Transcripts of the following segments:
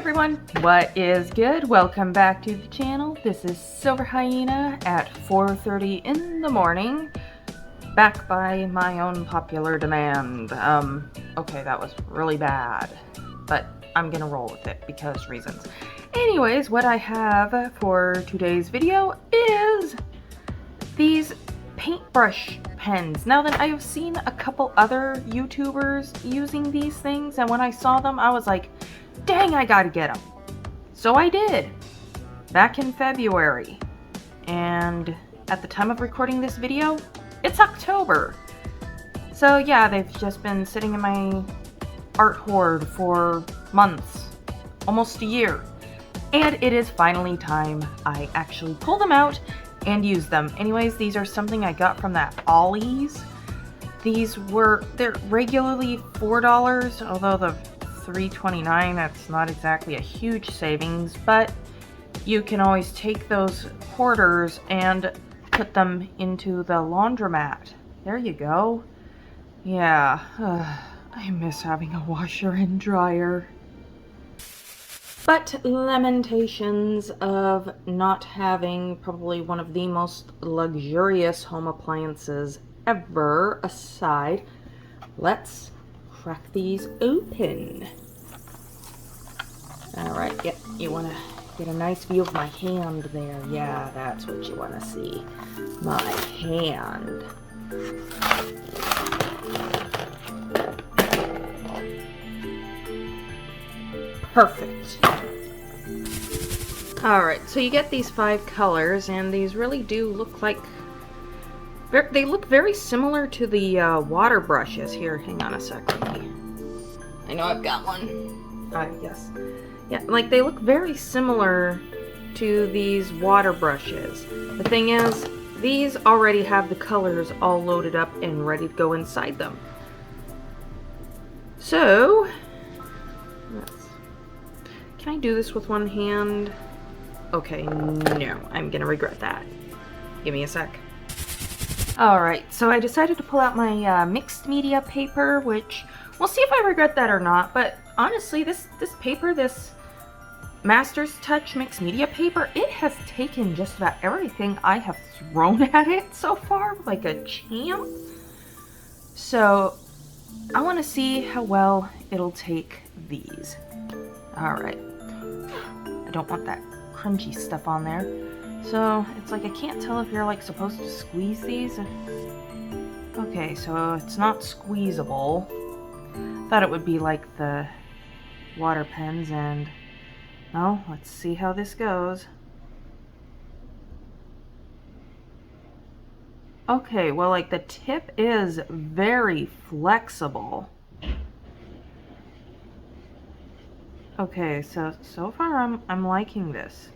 everyone, what is good? Welcome back to the channel. This is SilverHyena at 4:30 in the morning, back by my own popular demand. Okay, that was really bad, but I'm gonna roll with it because reasons. Anyways, what I have for today's video is these paintbrush pens. Now that I have seen a couple other YouTubers using these things, and when I saw them, I was like, dang, I gotta get them. So I did, back in February. And at the time of recording this video, it's October. So yeah, they've just been sitting in my art hoard for months, almost a year. And it is finally time I actually pull them out and use them. Anyways, these are something I got from that Ollie's. They're regularly $4, although the $3.29, that's not exactly a huge savings, but you can always take those quarters and put them into the laundromat. There you go. Yeah, I miss having a washer and dryer. But lamentations of not having probably one of the most luxurious home appliances ever aside, let's crack these open. Alright, yep, you want to get a nice view of my hand there. Yeah, that's what you want to see. My hand. Perfect. Alright, so you get these 5 colors, and these really do look like... They look very similar to the water brushes. Here, hang on a second. I know I've got one. Yes. Yeah, like they look very similar to these water brushes. The thing is, these already have the colors all loaded up and ready to go inside them. So, can I do this with one hand? Okay, no, I'm gonna regret that. Give me a sec. Alright, so I decided to pull out my mixed media paper, which we'll see if I regret that or not, but honestly, this paper, this Master's Touch mixed media paper, it has taken just about everything I have thrown at it so far, like a champ. So, I want to see how well it'll take these. Alright. I don't want that crunchy stuff on there. So, it's like I can't tell if you're like supposed to squeeze these. Okay, so it's not squeezable. Thought it would be like the water pens, and well, let's see how this goes. Okay, well, like the tip is very flexible. Okay, so far I'm liking this.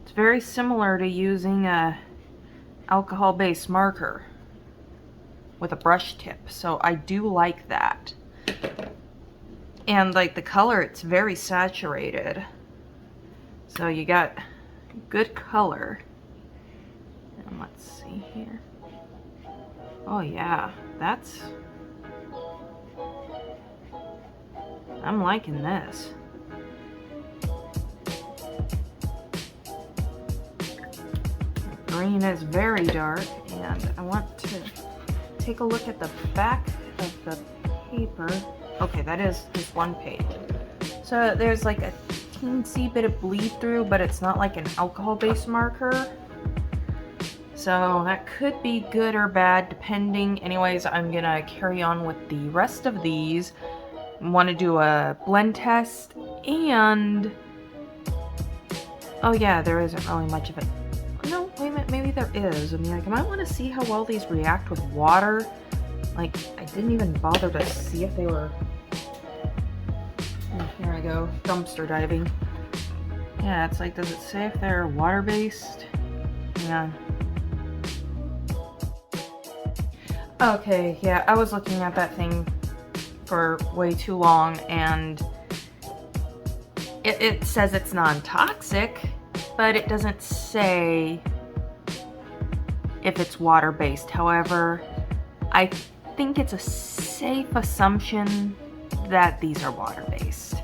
It's very similar to using a alcohol-based marker with a brush tip, so I do like that. And like the color, it's very saturated. So you got good color. And let's see here. Oh yeah, I'm liking this. Green is very dark, and I want to take a look at the back of the paper. Okay, that is just one page. So there's like a teensy bit of bleed through, but it's not like an alcohol-based marker. So that could be good or bad depending. Anyways, I'm gonna carry on with the rest of these. Want to do a blend test, and oh yeah, there isn't really much of it. No, wait a minute, maybe there is. I mean, like, I might want to see how well these react with water. Like, I didn't even bother to see if they were... Oh, here I go, dumpster diving. Yeah, it's like, does it say if they're water-based? Yeah. Okay, yeah, I was looking at that thing for way too long, and it says it's non-toxic, but it doesn't say if it's water-based. However, I think it's a safe assumption that these are water-based.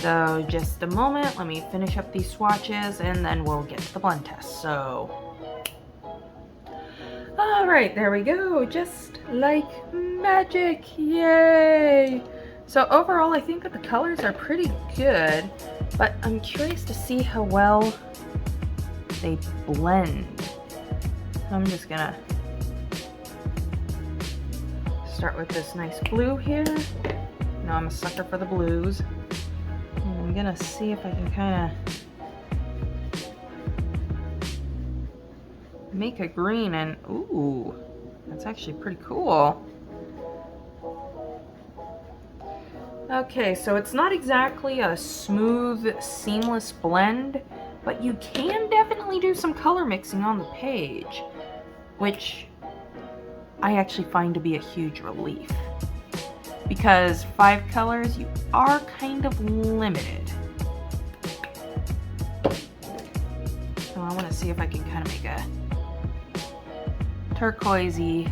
So just a moment, let me finish up these swatches and then we'll get to the blend test. So, all right, there we go, just like magic, yay! So overall, I think that the colors are pretty good, but I'm curious to see how well they blend. I'm just gonna start with this nice blue here. You know, I'm a sucker for the blues. And I'm gonna see if I can kind of make a green, and ooh, that's actually pretty cool. Okay, so it's not exactly a smooth, seamless blend, but you can definitely do some color mixing on the page, which I actually find to be a huge relief. Because 5 colors, you are kind of limited. So I want to see if I can kind of make a turquoisey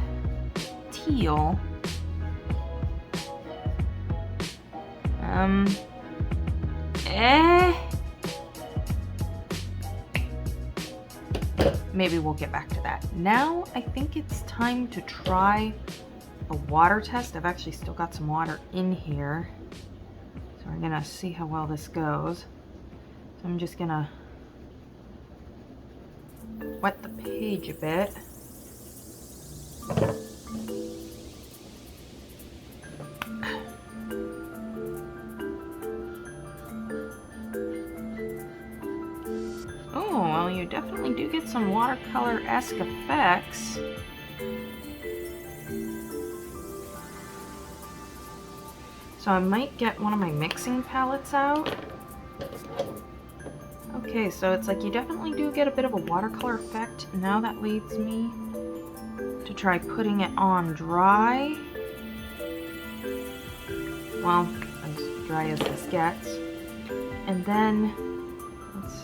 teal. Maybe we'll get back to that. Now I think it's time to try a water test. I've actually still got some water in here, so we're gonna see how well this goes. So I'm just gonna wet the page a bit. Oh, well, you definitely do get some watercolor-esque effects. So I might get one of my mixing palettes out. Okay, so it's like you definitely do get a bit of a watercolor effect. Now that leads me to try putting it on dry. Well, as dry as this gets. And then let's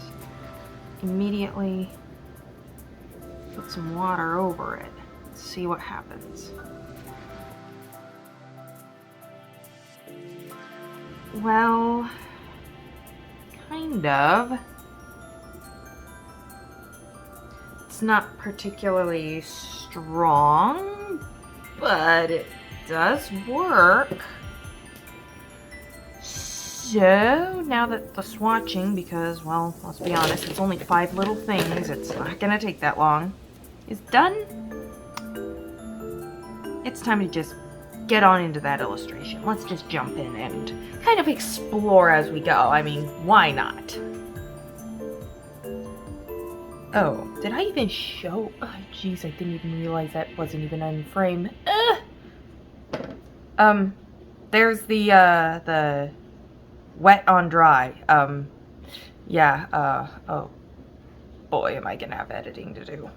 immediately put some water over it. Let's see what happens. Well, kind of. It's not particularly strong, but it does work. So now that the swatching, because, well, let's be honest, it's only 5 little things, it's not gonna take that long, is done, it's time to just get on into that illustration. Let's just jump in and kind of explore as we go. I mean, why not? Oh, did I even show? Oh, jeez, I didn't even realize that wasn't even in frame. There's the wet on dry. Yeah, oh boy, am I gonna have editing to do.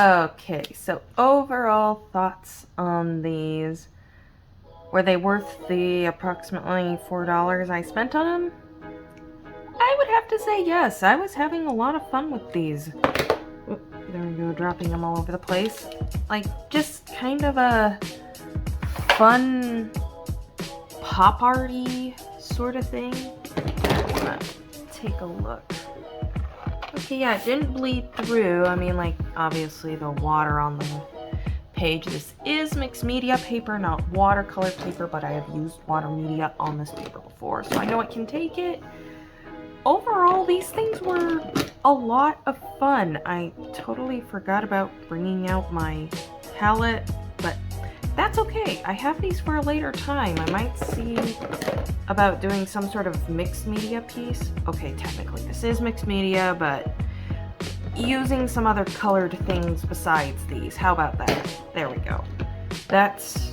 Okay, so overall thoughts on these. Were they worth the approximately $4 I spent on them? I would have to say yes. I was having a lot of fun with these. Oop, there we go, dropping them all over the place. Like, just kind of a fun pop arty sort of thing. Let's take a look. Okay, yeah, it didn't bleed through. I mean, like, obviously the water on the page. This is mixed media paper, not watercolor paper, but I have used water media on this paper before, so I know it can take it. Overall, these things were a lot of fun. I totally forgot about bringing out my palette, but that's okay. I have these for a later time. I might see about doing some sort of mixed media piece. Okay, technically this is mixed media, but using some other colored things besides these. How about that? There we go. That's...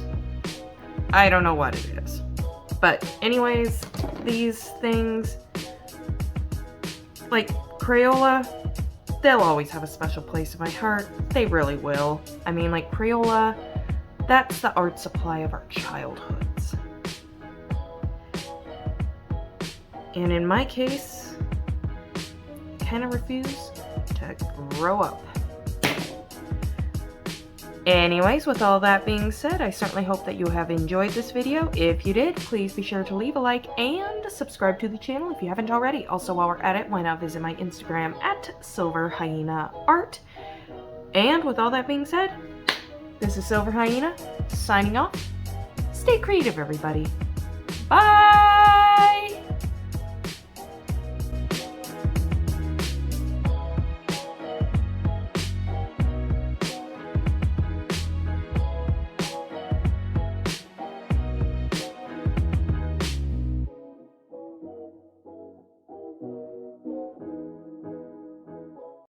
I don't know what it is. But anyways, these things, like Crayola, they'll always have a special place in my heart. They really will. I mean, like Crayola, that's the art supply of our childhoods. And in my case, kind of refuse to grow up. Anyways, with all that being said, I certainly hope that you have enjoyed this video. If you did, please be sure to leave a like and subscribe to the channel if you haven't already. Also, while we're at it, why not visit my Instagram at SilverHyena Art. And with all that being said, this is SilverHyena signing off. Stay creative, everybody. Bye!